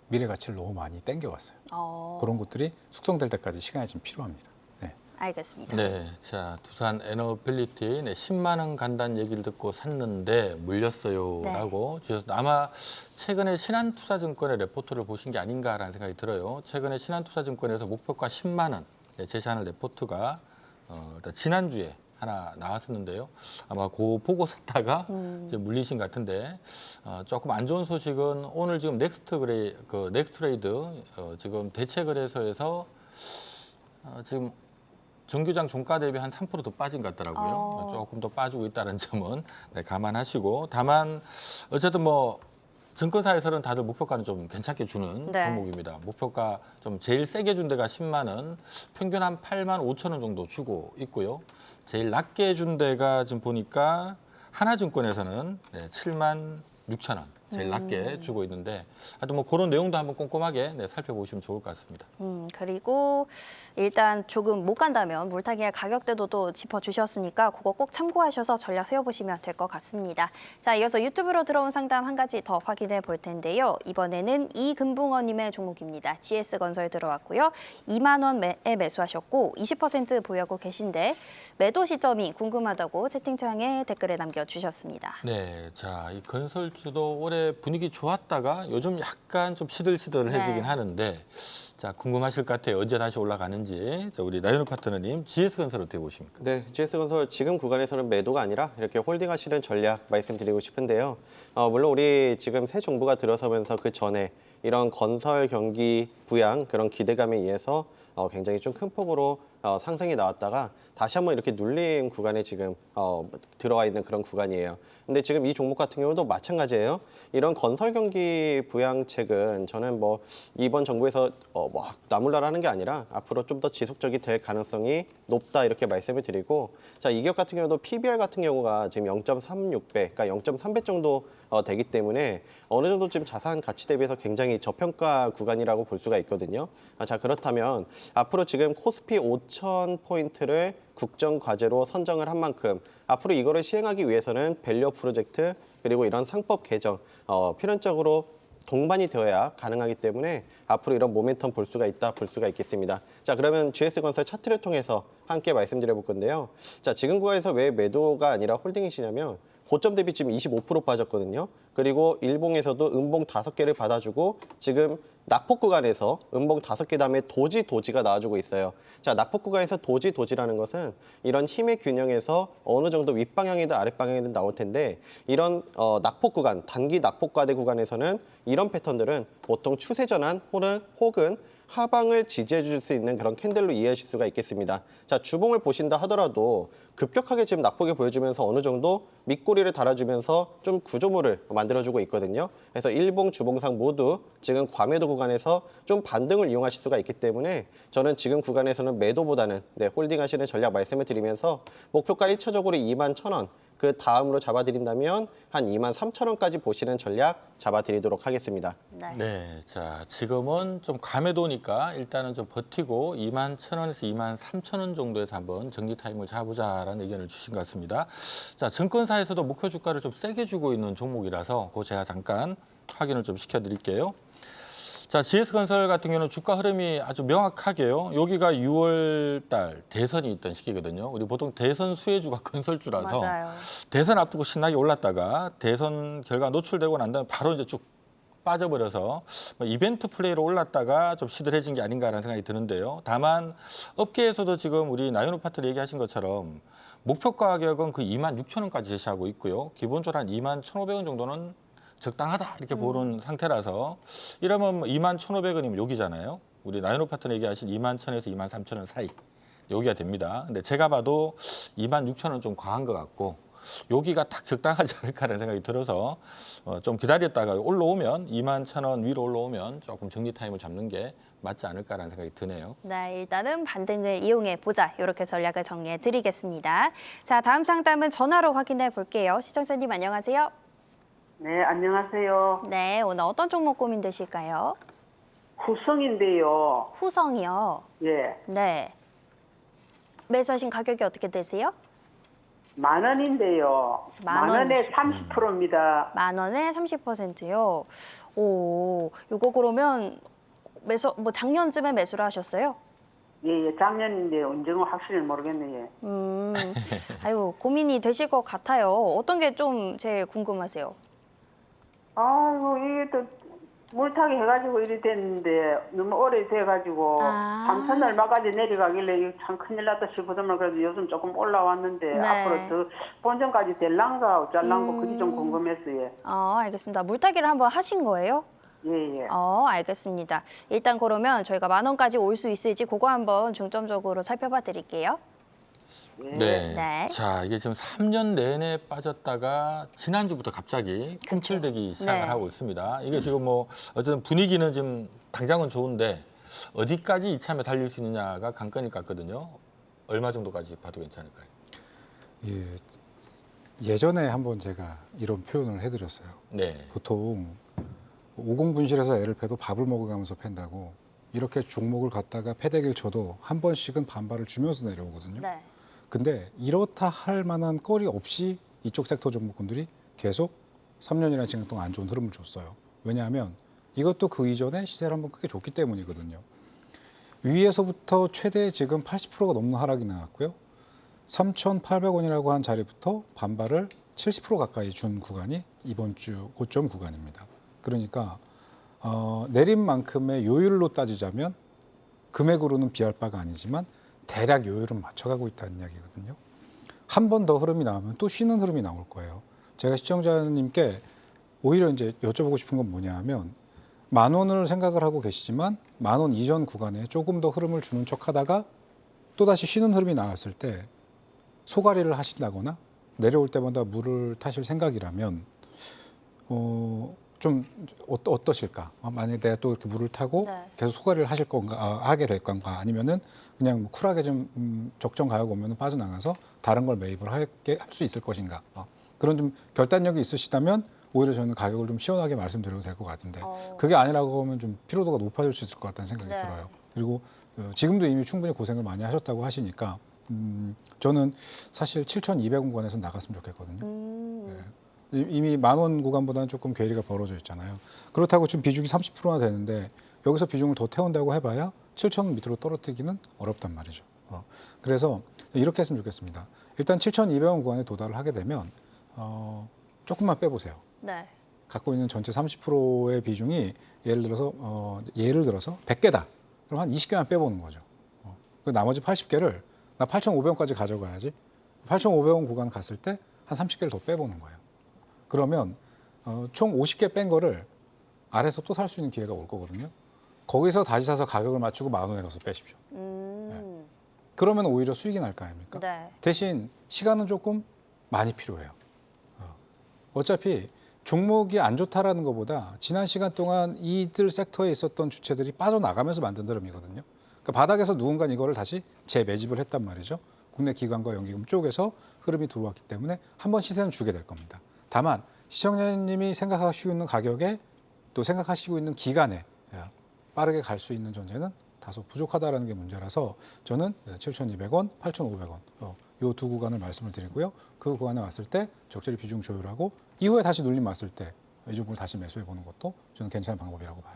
미래 가치를 너무 많이 땡겨왔어요. 그런 것들이 숙성될 때까지 시간이 좀 필요합니다. 네. 알겠습니다. 네, 자 두산 에너빌리티 10만 원 간다는 얘기를 듣고 샀는데 물렸어요라고 주셔서 아마 최근에 신한투자증권의 레포트를 보신 게 아닌가라는 생각이 들어요. 최근에 신한투자증권에서 목표가 10만 원 제시하는 레포트가 지난주에 하나 나왔었는데요. 아마 그 보고 샀다가 이제 물리신 것 같은데 조금 안 좋은 소식은 오늘 지금 넥스트레이드 지금 대체거래소에서 지금 정규장 종가 대비 한 3% 더 빠진 것 같더라고요. 조금 더 빠지고 있다는 점은 감안하시고 다만 어쨌든 뭐 증권사에서는 다들 목표가는 좀 괜찮게 주는 네. 종목입니다. 목표가 좀 제일 세게 준 데가 10만 원, 평균 한 8만 5천 원 정도 주고 있고요. 제일 낮게 준 데가 지금 보니까 하나증권에서는 7만 6천 원. 제일 낮게 주고 있는데 하여튼 뭐 그런 내용도 한번 꼼꼼하게 살펴보시면 좋을 것 같습니다. 그리고 일단 조금 못 간다면 물타기할 가격대도 또 짚어주셨으니까 그거 꼭 참고하셔서 전략 세워보시면 될 것 같습니다. 자, 이어서 유튜브로 들어온 상담 한 가지 더 확인해 볼 텐데요. 이번에는 이금붕어님의 종목입니다. GS건설 들어왔고요. 2만 원에 매수하셨고 20% 보유하고 계신데 매도 시점이 궁금하다고 채팅창에 댓글에 남겨주셨습니다. 네, 자, 이 건설주도 올해 분위기 좋았다가 요즘 약간 좀 시들시들해지긴 네. 하는데 자, 궁금하실 것 같아요. 언제 다시 올라가는지. 자, 우리 나연호 파트너님, GS건설 어떻게 보십니까? 네, GS건설 지금 구간에서는 매도가 아니라 이렇게 홀딩하시는 전략 말씀드리고 싶은데요. 물론 우리 지금 새 정부가 들어서면서 그 전에 이런 건설 경기 부양 그런 기대감에 의해서 굉장히 좀 큰 폭으로 상승이 나왔다가 다시 한번 이렇게 눌린 구간에 지금 들어와 있는 그런 구간이에요. 근데 지금 이 종목 같은 경우도 마찬가지예요. 이런 건설 경기 부양책은 저는 뭐 이번 정부에서 뭐 나몰라라는 게 아니라 앞으로 좀 더 지속적이 될 가능성이 높다 이렇게 말씀을 드리고, 자, 이 기업 같은 경우도 PBR 같은 경우가 지금 0.36배, 그러니까 0.3배 정도 되기 때문에 어느 정도 지금 자산 가치 대비해서 굉장히 저평가 구간이라고 볼 수가 있거든요. 자, 그렇다면 앞으로 지금 코스피 5,000포인트를 국정과제로 선정을 한 만큼 앞으로 이거를 시행하기 위해서는 밸류 프로젝트 그리고 이런 상법 개정 필연적으로 동반이 되어야 가능하기 때문에 앞으로 이런 모멘텀 볼 수가 있겠습니다. 자, 그러면 GS건설 차트를 통해서 함께 말씀드려 볼 건데요. 자, 지금 구간에서 왜 매도가 아니라 홀딩이시냐면 고점 대비 지금 25% 빠졌거든요. 그리고 일봉에서도 음봉 5개를 받아주고 지금 낙폭 구간에서 음봉 5개 다음에 도지가 나와주고 있어요. 자, 낙폭 구간에서 도지라는 것은 이런 힘의 균형에서 어느 정도 윗방향이든 아랫방향이든 나올 텐데 이런 낙폭 구간, 단기 낙폭 과대 구간에서는 이런 패턴들은 보통 추세 전환 혹은 하방을 지지해 줄 수 있는 그런 캔들로 이해하실 수가 있겠습니다. 자, 주봉을 보신다 하더라도 급격하게 지금 낙폭이 보여주면서 어느 정도 밑꼬리를 달아주면서 좀 구조물을 만들어주고 있거든요. 그래서 일봉, 주봉상 모두 지금 과매도 구간에서 좀 반등을 이용하실 수가 있기 때문에 저는 지금 구간에서는 매도보다는 홀딩하시는 전략 말씀을 드리면서 목표가 1차적으로 21,000원, 그 다음으로 잡아드린다면 한 23,000원까지 보시는 전략 잡아드리도록 하겠습니다. 네, 자, 지금은 좀 과매도니까 일단은 좀 버티고 21,000원에서 23,000원 정도에서 한번 정리 타임을 잡아보자라는 의견을 주신 것 같습니다. 자, 증권사에서도 목표 주가를 좀 세게 주고 있는 종목이라서 그거 제가 잠깐 확인을 좀 시켜드릴게요. 자, GS건설 같은 경우는 주가 흐름이 아주 명확하게요. 여기가 6월 달 대선이 있던 시기거든요. 우리 보통 대선 수혜주가 건설주라서 맞아요. 대선 앞두고 신나게 올랐다가 대선 결과 노출되고 난 다음에 바로 이제 쭉 빠져버려서 뭐 이벤트 플레이로 올랐다가 좀 시들해진 게 아닌가라는 생각이 드는데요. 다만 업계에서도 지금 우리 나윤호 파트너 얘기하신 것처럼 목표 가격은 그 26,000원까지 제시하고 있고요. 기본적으로 한 21,500원 정도는 적당하다 이렇게 보는 상태라서 이러면 21,500원이면 여기잖아요. 우리 나연호 파트너 얘기하신 21,000원에서 23,000원 사이 여기가 됩니다. 근데 제가 봐도 26,000원 좀 과한 것 같고 여기가 딱 적당하지 않을까라는 생각이 들어서 좀 기다렸다가 올라오면 21,000원 위로 올라오면 조금 정리 타임을 잡는 게 맞지 않을까라는 생각이 드네요. 네, 일단은 반등을 이용해 보자. 이렇게 전략을 정리해 드리겠습니다. 자, 다음 상담은 전화로 확인해 볼게요. 시청자님 안녕하세요. 네, 안녕하세요. 네, 오늘 어떤 종목 고민되실까요? 후성인데요. 후성이요. 예, 네. 매수하신 가격이 어떻게 되세요? 10,000원인데요. 만 10,000원에 30%입니다. 10,000원에 30%요. 오, 이거 그러면 뭐 작년쯤에 매수를 하셨어요? 예, 작년인데 언제는 확실히 모르겠네요. 아유, 고민이 되실 것 같아요. 어떤 게 좀 제일 궁금하세요? 아이고, 이게 또 물타기 해가지고 이리 됐는데 너무 오래돼가지고 3천 얼마까지 내려가길래 이거 참 큰일 났다 싶어서만 그래도 요즘 조금 올라왔는데 네. 앞으로 더 본전까지 될란가 어쩔란가 그게 좀 궁금했어요. 알겠습니다. 물타기를 한번 하신 거예요? 예. 알겠습니다. 일단 그러면 저희가 10,000원까지 올 수 있을지 그거 한번 중점적으로 살펴봐 드릴게요. 네. 네. 자, 이게 지금 3년 내내 빠졌다가 지난주부터 갑자기 꿈틀대기 시작을 네. 하고 있습니다. 이게 지금 뭐 어쨌든 분위기는 지금 당장은 좋은데 어디까지 이참에 달릴 수 있느냐가 관건일 것 같거든요. 얼마 정도까지 봐도 괜찮을까요? 예, 예전에 한번 제가 이런 표현을 해드렸어요. 네. 보통 오공분실해서 애를 패도 밥을 먹어가면서 팬다고 이렇게 종목을 갖다가 패대기를 쳐도 한 번씩은 반발을 주면서 내려오거든요. 네. 근데 이렇다 할 만한 거리 없이 이쪽 섹터 종목군들이 계속 3년이나 지금 동안 안 좋은 흐름을 줬어요. 왜냐하면 이것도 그 이전에 시세를 한번 크게 줬기 때문이거든요. 위에서부터 최대 지금 80%가 넘는 하락이 나왔고요. 3,800원이라고 한 자리부터 반발을 70% 가까이 준 구간이 이번 주 고점 구간입니다. 그러니까 내린 만큼의 요율로 따지자면 금액으로는 비할 바가 아니지만 대략 요율은 맞춰가고 있다는 이야기거든요. 한 번 더 흐름이 나오면 또 쉬는 흐름이 나올 거예요. 제가 시청자님께 오히려 이제 여쭤보고 싶은 건 뭐냐 하면 10,000원을 생각을 하고 계시지만 10,000원 이전 구간에 조금 더 흐름을 주는 척 하다가 또다시 쉬는 흐름이 나왔을 때 소가리를 하신다거나 내려올 때마다 물을 타실 생각이라면 좀 어떠실까? 만약에 내가 또 이렇게 물을 타고 네. 계속 소가리를 하실 건가, 하게 될 건가, 아니면은 그냥 뭐 쿨하게 좀 적정 가격 오면 빠져나가서 다른 걸 매입을 할 수 있을 것인가? 그런 좀 결단력이 있으시다면 오히려 저는 가격을 좀 시원하게 말씀드려도 될 것 같은데 그게 아니라고 하면 좀 피로도가 높아질 수 있을 것 같다는 생각이 네. 들어요. 그리고 지금도 이미 충분히 고생을 많이 하셨다고 하시니까 저는 사실 7,200원 구간에서 나갔으면 좋겠거든요. 네. 이미 10,000원 구간보다는 조금 괴리가 벌어져 있잖아요. 그렇다고 지금 비중이 30%나 되는데 여기서 비중을 더 태운다고 해봐야 7,000원 밑으로 떨어뜨리기는 어렵단 말이죠. 그래서 이렇게 했으면 좋겠습니다. 일단 7,200원 구간에 도달을 하게 되면 조금만 빼보세요. 네. 갖고 있는 전체 30%의 비중이 예를 들어서 100개다. 그럼 한 20개만 빼보는 거죠. 그 나머지 80개를 나 8,500원까지 가져가야지. 8,500원 구간 갔을 때 한 30개를 더 빼보는 거예요. 그러면 총 50개 뺀 거를 아래서 또 살 수 있는 기회가 올 거거든요. 거기서 다시 사서 가격을 맞추고 10,000원에 가서 빼십시오. 그러면 오히려 수익이 날 거 아닙니까? 네. 대신 시간은 조금 많이 필요해요. 어차피 종목이 안 좋다라는 것보다 지난 시간 동안 이들 섹터에 있었던 주체들이 빠져나가면서 만든 흐름이거든요. 그러니까 바닥에서 누군가 이거를 다시 재매집을 했단 말이죠. 국내 기관과 연기금 쪽에서 흐름이 들어왔기 때문에 한번 시세는 주게 될 겁니다. 다만 시청자님이 생각하시고 있는 가격에 또 생각하시고 있는 기간에 빠르게 갈 수 있는 전제는 다소 부족하다는 게 문제라서 저는 7,200원, 8,500원 이 두 구간을 말씀을 드리고요. 그 구간에 왔을 때 적절히 비중 조율하고 이후에 다시 눌림 왔을 때 이 종목을 다시 매수해 보는 것도 저는 괜찮은 방법이라고 봐요.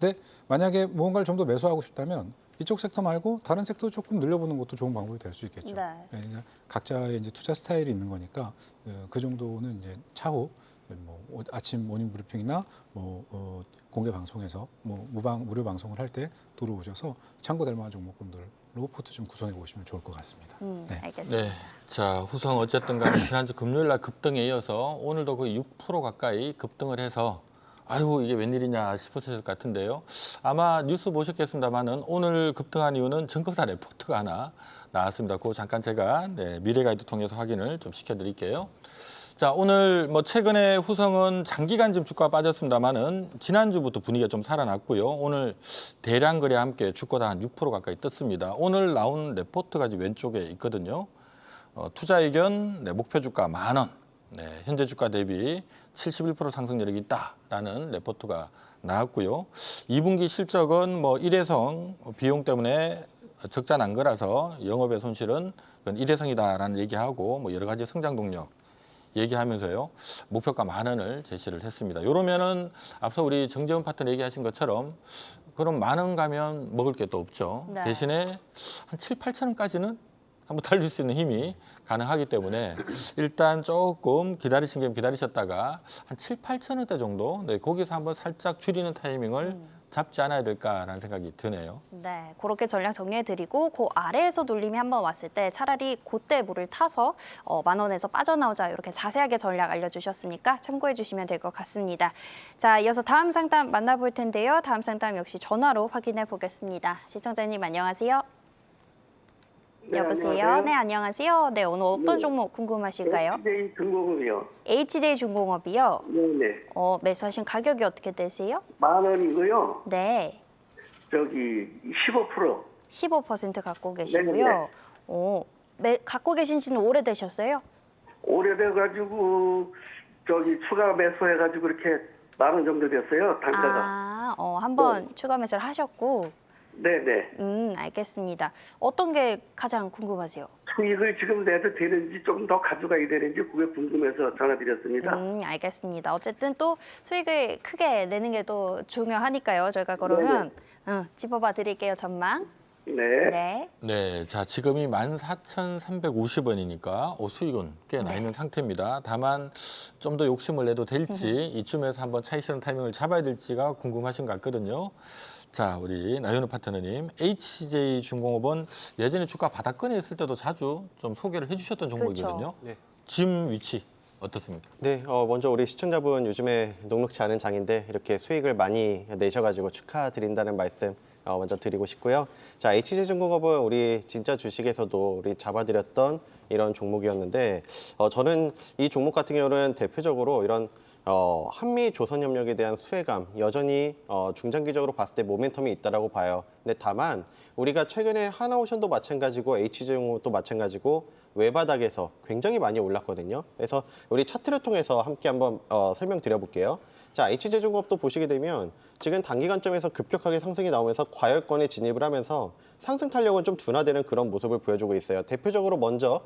근데 만약에 무언가를 좀 더 매수하고 싶다면 이쪽 섹터 말고 다른 섹터 조금 늘려보는 것도 좋은 방법이 될 수 있겠죠. 네. 그러니까 각자의 이제 투자 스타일이 있는 거니까 그 정도는 이제 차후 뭐 아침 모닝 브리핑이나 뭐 공개 방송에서 뭐 무료 방송을 할 때 들어오셔서 참고될 만한 종목군들로 포트 좀 구성해 보시면 좋을 것 같습니다. 네. 알겠습니다. 네. 자, 후성 어쨌든 간에 지난주 금요일 날 급등에 이어서 오늘도 거의 6% 가까이 급등을 해서 아유 이게 웬일이냐 싶으실 것 같은데요. 아마 뉴스 보셨겠습니다만은 오늘 급등한 이유는 증권사 레포트가 하나 나왔습니다. 그거 잠깐 제가 미래가이드 통해서 확인을 좀 시켜드릴게요. 자, 오늘 뭐 최근에 후성은 장기간 좀 주가가 빠졌습니다만은 지난주부터 분위기가 좀 살아났고요. 오늘 대량 거래와 함께 주가가 한 6% 가까이 떴습니다. 오늘 나온 레포트가 지금 왼쪽에 있거든요. 투자 의견 목표 주가 10,000원. 현재 주가 대비 71% 상승 여력이 있다라는 레포트가 나왔고요. 2분기 실적은 뭐 일회성 비용 때문에 적자 난 거라서 영업의 손실은 일회성이다라는 얘기하고 뭐 여러 가지 성장 동력 얘기하면서요. 목표가 10,000원을 제시를 했습니다. 이러면은 앞서 우리 정재훈 파트너 얘기하신 것처럼 그럼 10,000원 가면 먹을 게 또 없죠. 네. 대신에 한 7,000~8,000원까지는 한번 달릴 수 있는 힘이 가능하기 때문에 일단 조금 기다리신 겸 기다리셨다가 한 7~8,000원대 정도 거기서 한번 살짝 줄이는 타이밍을 잡지 않아야 될까라는 생각이 드네요. 네, 그렇게 전략 정리해드리고 그 아래에서 눌림이 한번 왔을 때 차라리 그때 물을 타서 10,000원에서 빠져나오자 이렇게 자세하게 전략 알려주셨으니까 참고해 주시면 될 것 같습니다. 자, 이어서 다음 상담 만나볼 텐데요. 다음 상담 역시 전화로 확인해 보겠습니다. 시청자님 안녕하세요. 네, 여보세요? 안녕하세요. 네, 안녕하세요. 네, 오늘 어떤 네. 종목 궁금하실까요? HJ 중공업이요. HJ중공업이요. 네네. 매수하신 가격이 어떻게 되세요? 10,000원이고요. 네, 저기 15%. 15% 갖고 계시고요. 네네. 갖고 계신 지는 오래되셨어요? 오래돼가지고 저기 추가 매수해가지고 이렇게 10,000원 정도 됐어요. 단가가. 한번 추가 매수를 하셨고. 네네. 알겠습니다. 어떤 게 가장 궁금하세요? 수익을 지금 내도 되는지 좀 더 가져가야 되는지 그게 궁금해서 전화드렸습니다. 알겠습니다. 어쨌든 또 수익을 크게 내는 게 또 중요하니까요. 저희가 그러면 짚어봐 드릴게요. 전망. 네. 네. 네, 자 지금이 14,350원이니까 수익은 꽤 나 있는 상태입니다. 다만 좀 더 욕심을 내도 될지 이쯤에서 한번 차익 실현 타이밍을 잡아야 될지가 궁금하신 것 같거든요. 자, 우리 나현우 파트너님, HJ중공업은 예전에 주가 바닥권에 있을 때도 자주 좀 소개를 해주셨던 종목이거든요. 그렇죠. 네. 지금 위치 어떻습니까? 네, 먼저 우리 시청자분 요즘에 녹록치 않은 장인데 이렇게 수익을 많이 내셔가지고 축하드린다는 말씀 먼저 드리고 싶고요. 자, HJ중공업은 우리 진짜 주식에서도 우리 잡아드렸던 이런 종목이었는데 저는 이 종목 같은 경우는 대표적으로 이런 한미 조선협력에 대한 수혜감 여전히 중장기적으로 봤을 때 모멘텀이 있다라고 봐요. 근데 다만 우리가 최근에 하나오션도 마찬가지고 HJ용도 마찬가지고 외바닥에서 굉장히 많이 올랐거든요. 그래서 우리 차트를 통해서 함께 한번 설명드려볼게요. 자, HJ중공업도 보시게 되면 지금 단기간점에서 급격하게 상승이 나오면서 과열권에 진입을 하면서 상승 탄력은 좀 둔화되는 그런 모습을 보여주고 있어요. 대표적으로 먼저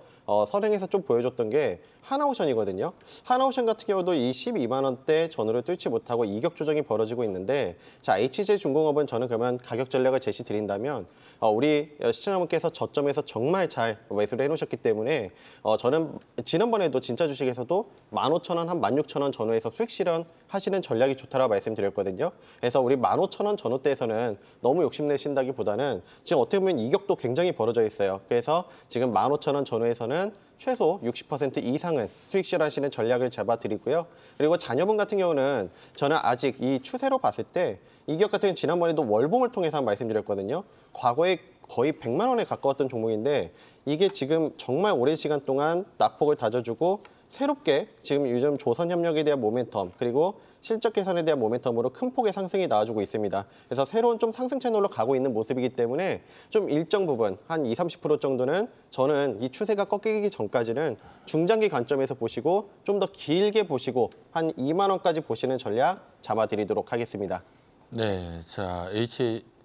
선행에서 좀 보여줬던 게 하나오션이거든요. 하나오션 같은 경우도 이 12만 원대 전후를 뚫지 못하고 이격 조정이 벌어지고 있는데 자, HJ중공업은 저는 그러면 가격 전략을 제시 드린다면 우리 시청자분께서 저점에서 정말 잘 매수를 해놓으셨기 때문에 저는 지난번에도 진짜 주식에서도 15,000원, 한 16,000원 전후에서 수익 실현하시는 전략이 좋다라고 말씀드렸거든요. 그래서 우리 15,000원 전후대에서는 너무 욕심내신다기보다는 지금 어떻게 보면 이격도 굉장히 벌어져 있어요. 그래서 지금 15,000원 전후에서는 최소 60% 이상은 수익 실현하시는 전략을 잡아드리고요. 그리고 자녀분 같은 경우는 저는 아직 이 추세로 봤을 때 이격 같은 경우는 지난번에도 월봉을 통해서 말씀드렸거든요. 과거에 거의 100만 원에 가까웠던 종목인데 이게 지금 정말 오랜 시간 동안 낙폭을 다져주고 새롭게 지금 요즘 조선협력에 대한 모멘텀 그리고 실적 개선에 대한 모멘텀으로 큰 폭의 상승이 나와주고 있습니다. 그래서 새로운 좀 상승 채널로 가고 있는 모습이기 때문에 좀 일정 부분 한 20-30% 정도는 저는 이 추세가 꺾이기 전까지는 중장기 관점에서 보시고 좀 더 길게 보시고 한 2만 원까지 보시는 전략 잡아드리도록 하겠습니다. 네, 자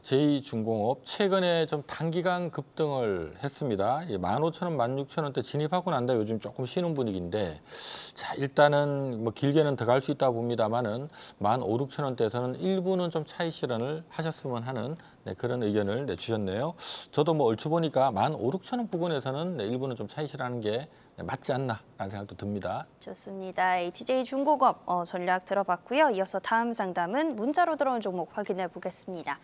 HJ중공업 최근에 좀 단기간 급등을 했습니다. 15,000원, 16,000원대 진입하고 난다 요즘 조금 쉬는 분위기인데 자 일단은 뭐 길게는 더 갈 수 있다 봅니다만은 15,000-16,000원대에서는 일부는 좀 차익 실현을 하셨으면 하는 그런 의견을 내주셨네요. 저도 뭐 얼추 보니까 15,000-16,000원 부근에서는 일부는 좀 차익 실현하는 게 맞지 않나라는 생각도 듭니다. 좋습니다. HJ중공업 전략 들어봤고요. 이어서 다음 상담은 문자로 들어온 종목 확인해 보겠습니다.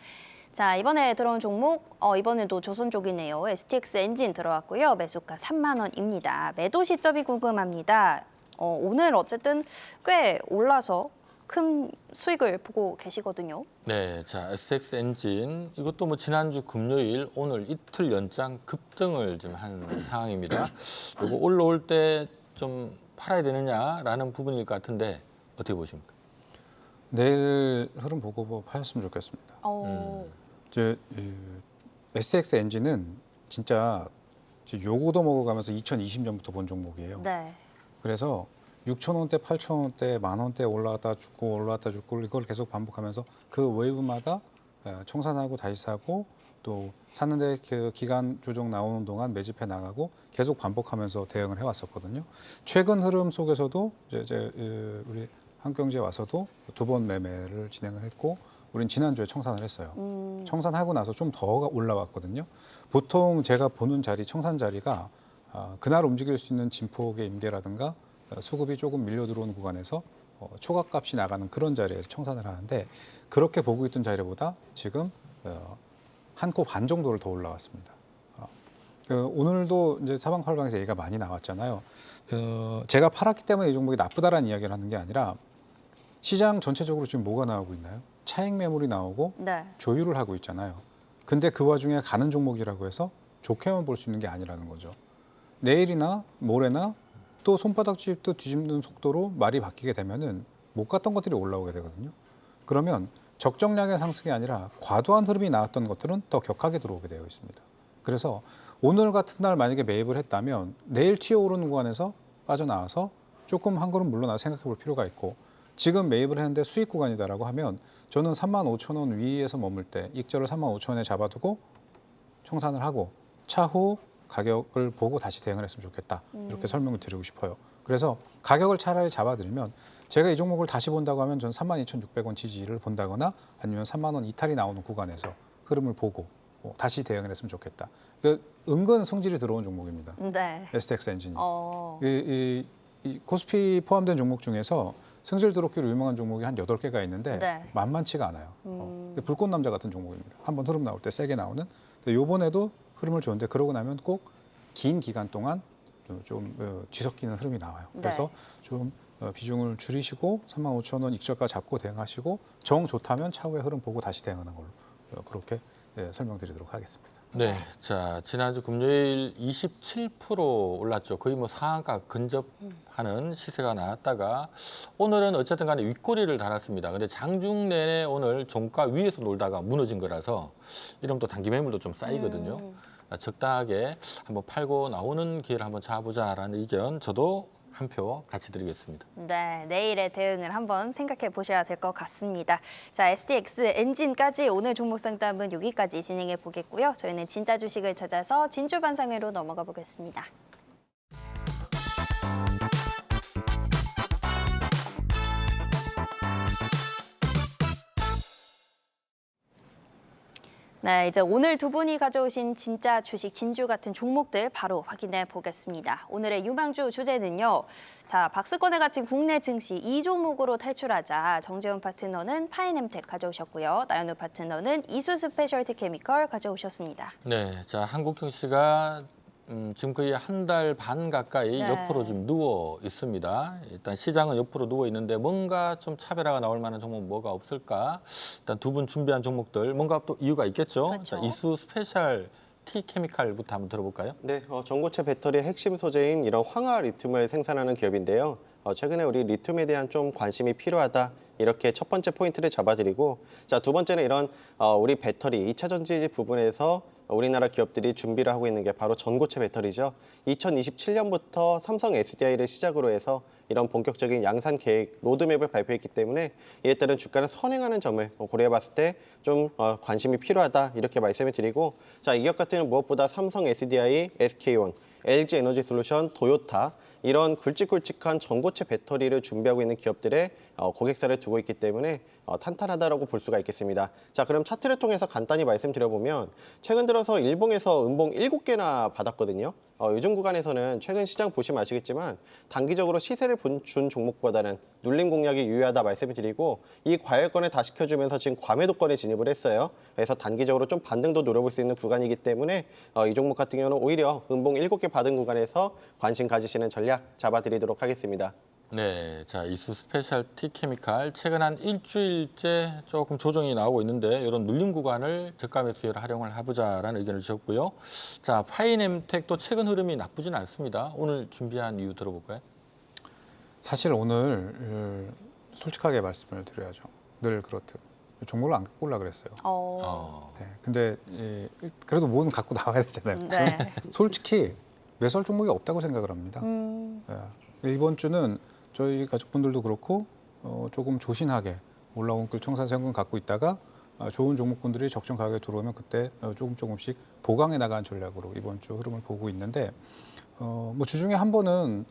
자, 이번에 들어온 종목, 이번에도 조선 쪽이네요. STX 엔진 들어왔고요. 매수가 3만 원입니다. 매도 시점이 궁금합니다. 오늘 어쨌든 꽤 올라서 큰 수익을 보고 계시거든요. 네, 자 STX 엔진 이것도 뭐 지난주 금요일 오늘 이틀 연장 급등을 좀 한 상황입니다. 이거 올라올 때 좀 팔아야 되느냐라는 부분일 것 같은데 어떻게 보십니까? 내일 흐름 보고 뭐 파였으면 좋겠습니다. 이제 STX 엔진은 진짜 요거도 먹어가면서 2020년부터 본 종목이에요. 네. 그래서 6,000원대, 8,000원대, 10,000원대 올라왔다 죽고 올라왔다 죽고 이걸 계속 반복하면서 그 웨이브마다 청산하고 다시 사고 또 샀는데 그 기간 조정 나오는 동안 매집해 나가고 계속 반복하면서 대응을 해왔었거든요. 최근 흐름 속에서도 이제 우리 한경제에 와서도 2번 매매를 진행을 했고 우린 지난주에 청산을 했어요. 청산하고 나서 좀 더 올라왔거든요. 보통 제가 보는 자리, 청산 자리가 그날 움직일 수 있는 진폭의 임계라든가 수급이 조금 밀려 들어오는 구간에서 초과값이 나가는 그런 자리에서 청산을 하는데 그렇게 보고 있던 자리보다 지금 한 코 반 정도를 더 올라왔습니다. 오늘도 이제 사방팔방에서 얘기가 많이 나왔잖아요. 제가 팔았기 때문에 이 종목이 나쁘다라는 이야기를 하는 게 아니라 시장 전체적으로 지금 뭐가 나오고 있나요? 차익 매물이 나오고 네. 조율을 하고 있잖아요. 근데 그 와중에 가는 종목이라고 해서 좋게만 볼 수 있는 게 아니라는 거죠. 내일이나 모레나 또 손바닥 뒤집는 속도로 말이 바뀌게 되면은 못 갔던 것들이 올라오게 되거든요. 그러면 적정량의 상승이 아니라 과도한 흐름이 나왔던 것들은 더 격하게 들어오게 되어 있습니다. 그래서 오늘 같은 날 만약에 매입을 했다면 내일 튀어오르는 구간에서 빠져나와서 조금 한 걸음 물러나 생각해 볼 필요가 있고, 지금 매입을 했는데 수익 구간이다라고 하면 저는 35,000원 위에서 머물 때 익절을 35,000원에 잡아두고 청산을 하고 차후 가격을 보고 다시 대응을 했으면 좋겠다. 이렇게 설명을 드리고 싶어요. 그래서 가격을 차라리 잡아드리면 제가 이 종목을 다시 본다고 하면 저는 32,600원 지지를 본다거나 아니면 3만 원 이탈이 나오는 구간에서 흐름을 보고 다시 대응을 했으면 좋겠다. 은근 성질이 들어온 종목입니다. 네. STX 엔진이. 이 코스피 포함된 종목 중에서 승질 드럽기로 유명한 종목이 한 8개가 있는데 네. 만만치가 않아요. 근데 불꽃 남자 같은 종목입니다. 한번 흐름 나올 때 세게 나오는. 요번에도 흐름을 줬는데 그러고 나면 꼭 긴 기간 동안 좀 뒤섞이는 흐름이 나와요. 그래서 좀 비중을 줄이시고 35,000원 익절가 잡고 대응하시고 정 좋다면 차후에 흐름 보고 다시 대응하는 걸로 그렇게 설명드리도록 하겠습니다. 네, 자 지난주 금요일 27% 올랐죠. 거의 뭐 상한가 근접하는 시세가 나왔다가 오늘은 어쨌든 간에 윗꼬리를 달았습니다. 근데 장중 내내 오늘 종가 위에서 놀다가 무너진 거라서 이러면 또 단기 매물도 좀 쌓이거든요. 적당하게 한번 팔고 나오는 기회를 한번 잡아보자라는 의견 저도 한 표 같이 드리겠습니다. 네, 내일의 대응을 한번 생각해 보셔야 될 것 같습니다. 자, STX 엔진까지 오늘 종목 상담은 여기까지 진행해 보겠고요. 저희는 진짜 주식을 찾아서 진주 반상회로 넘어가 보겠습니다. 네, 이제 오늘 두 분이 가져오신 진짜 주식 진주 같은 종목들 바로 확인해 보겠습니다. 오늘의 유망주 주제는요. 자, 박스권에 갇힌 국내 증시 2종목으로 탈출하자 정재훈 파트너는 파이넴텍 가져오셨고요. 나연우 파트너는 이수 스페셜티 케미컬 가져오셨습니다. 네, 자 한국 증시가 지금 거의 한 달 반 가까이 네. 옆으로 지금 누워 있습니다. 일단 시장은 옆으로 누워 있는데 뭔가 좀 차별화가 나올 만한 종목 뭐가 없을까? 일단 두 분 준비한 종목들 뭔가 또 이유가 있겠죠. 그렇죠. 자, 이수 스페셜 티 케미칼부터 한번 들어볼까요? 네, 전고체 배터리의 핵심 소재인 이런 황화 리튬을 생산하는 기업인데요. 최근에 우리 리튬에 대한 좀 관심이 필요하다. 이렇게 첫 번째 포인트를 잡아드리고, 자, 두 번째는 이런 우리 배터리 2차 전지 부분에서 우리나라 기업들이 준비를 하고 있는 게 바로 전고체 배터리죠. 2027년부터 삼성 SDI를 시작으로 해서 이런 본격적인 양산 계획 로드맵을 발표했기 때문에 이에 따른 주가를 선행하는 점을 고려해 봤을 때 좀 관심이 필요하다 이렇게 말씀을 드리고, 자, 이 기업 같은 경우는 무엇보다 삼성 SDI, SK온, LG 에너지 솔루션, 도요타 이런 굵직굵직한 전고체 배터리를 준비하고 있는 기업들의 고객사를 두고 있기 때문에 탄탄하다라고 볼 수가 있겠습니다. 자, 그럼 차트를 통해서 간단히 말씀드려보면 최근 들어서 일봉에서 음봉 7개나 받았거든요. 요즘 구간에서는 최근 시장 보시면 아시겠지만 단기적으로 시세를 준 종목보다는 눌림 공략이 유효하다 말씀을 드리고, 이 과열권을 다 시켜주면서 지금 과매도권에 진입을 했어요. 그래서 단기적으로 좀 반등도 노려볼 수 있는 구간이기 때문에 이 종목 같은 경우는 오히려 음봉 7개 받은 구간에서 관심 가지시는 전략 잡아드리도록 하겠습니다. 네, 자 이수 스페셜티 케미칼 최근 한 일주일째 조금 조정이 나오고 있는데 이런 눌림 구간을 저가 매수 기회로 활용을 해보자라는 의견을 주셨고요. 자 파이넴텍도 최근 흐름이 나쁘진 않습니다. 오늘 준비한 이유 들어볼까요? 사실 오늘 솔직하게 말씀을 드려야죠. 늘 그렇듯 종목을 안 갖고 올라 그랬어요. 네, 근데 그래도 뭐는 갖고 나와야 되잖아요. 네. 솔직히 매수할 종목이 없다고 생각을 합니다. 이번 주는 저희 가족분들도 그렇고 조금 조신하게 올라온 끌청산세금 갖고 있다가 좋은 종목군들이 적정 가격에 들어오면 그때 조금씩 보강해 나가는 전략으로 이번 주 흐름을 보고 있는데, 뭐 주중에 한 번은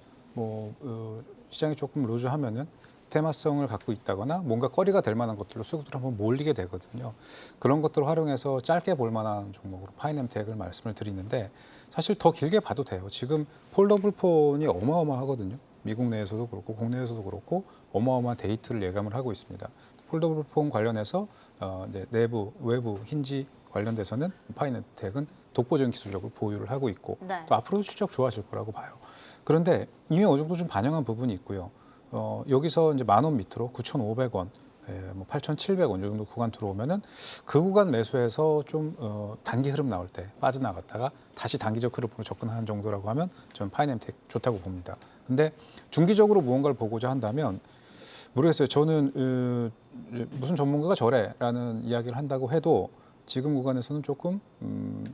시장이 조금 루즈하면은 테마성을 갖고 있다거나 뭔가 거리가 될 만한 것들로 수급들이 한번 몰리게 되거든요. 그런 것들을 활용해서 짧게 볼 만한 종목으로 파이넴텍을 말씀을 드리는데, 사실 더 길게 봐도 돼요. 지금 폴더블 폰이 어마어마하거든요. 미국 내에서도 그렇고 국내에서도 그렇고 어마어마한 데이트를 예감을 하고 있습니다. 폴더블 폰 관련해서 내부, 외부 힌지 관련돼서는 파이넴텍은 독보적인 기술력을 보유를 하고 있고, 네. 또 앞으로도 실적 좋아질 거라고 봐요. 그런데 이미 어느 정도 좀 반영한 부분이 있고요. 여기서 이제 10,000원 밑으로 9,500원 뭐 8,700원 정도 구간 들어오면은 그 구간 매수해서 좀 단기 흐름 나올 때 빠져나갔다가 다시 단기적 흐름으로 접근하는 정도라고 하면 저는 파이낸텍 좋다고 봅니다. 근데 중기적으로 무언가를 보고자 한다면 모르겠어요. 저는 무슨 전문가가 저래라는 이야기를 한다고 해도 지금 구간에서는 조금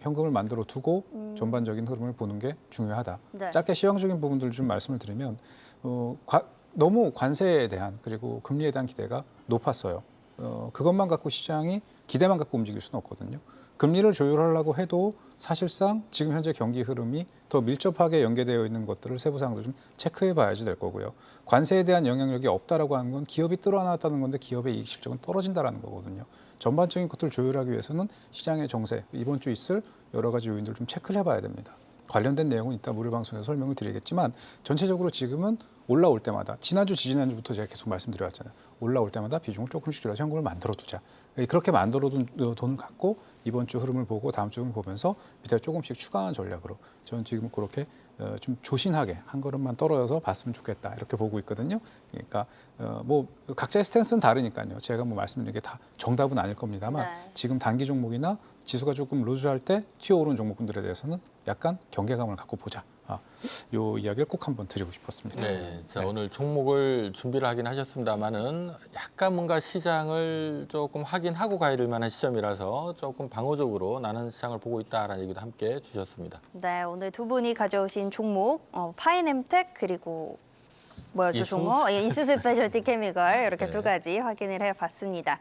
현금을 만들어 두고 전반적인 흐름을 보는 게 중요하다. 네. 짧게 시황적인 부분들을 좀 말씀을 드리면 너무 관세에 대한 그리고 금리에 대한 기대가 높았어요. 그것만 갖고 시장이 기대만 갖고 움직일 수는 없거든요. 금리를 조율하려고 해도 사실상 지금 현재 경기 흐름이 더 밀접하게 연계되어 있는 것들을 세부 사항도 좀 체크해 봐야지 될 거고요. 관세에 대한 영향력이 없다라고 하는 건 기업이 뚫어놨다는 건데 기업의 이익 실적은 떨어진다라는 거거든요. 전반적인 것들을 조율하기 위해서는 시장의 정세, 이번 주 있을 여러 가지 요인들을 좀 체크를 해봐야 됩니다. 관련된 내용은 이따 무료 방송에서 설명을 드리겠지만 전체적으로 지금은 올라올 때마다 지난주, 지지난주부터 제가 계속 말씀드려왔잖아요. 올라올 때마다 비중을 조금씩 줄여서 현금을 만들어두자. 그렇게 만들어둔 돈을 갖고 이번 주 흐름을 보고 다음 주 흐름을 보면서 밑에 조금씩 추가한 전략으로 저는 지금 그렇게 좀 조신하게 한 걸음만 떨어져서 봤으면 좋겠다 이렇게 보고 있거든요. 그러니까 뭐 각자의 스탠스는 다르니까요. 제가 뭐 말씀드린 게 다 정답은 아닐 겁니다만 네. 지금 단기 종목이나 지수가 조금 루즈할 때 튀어오르는 종목군들에 대해서는 약간 경계감을 갖고 보자. 요 이야기를 꼭 한번 드리고 싶었습니다. 네, 자 오늘 종목을 준비를 하긴 하셨습니다만은 약간 뭔가 시장을 조금 확인하고 가야 될 만한 시점이라서 조금 방어적으로 나는 시장을 보고 있다라는 얘기도 함께 주셨습니다. 네, 오늘 두 분이 가져오신 종목 파이넴텍 그리고 뭐였죠 이수? 종목? 예, 이수스 스페셜티 케미컬 이렇게 네. 두 가지 확인을 해봤습니다.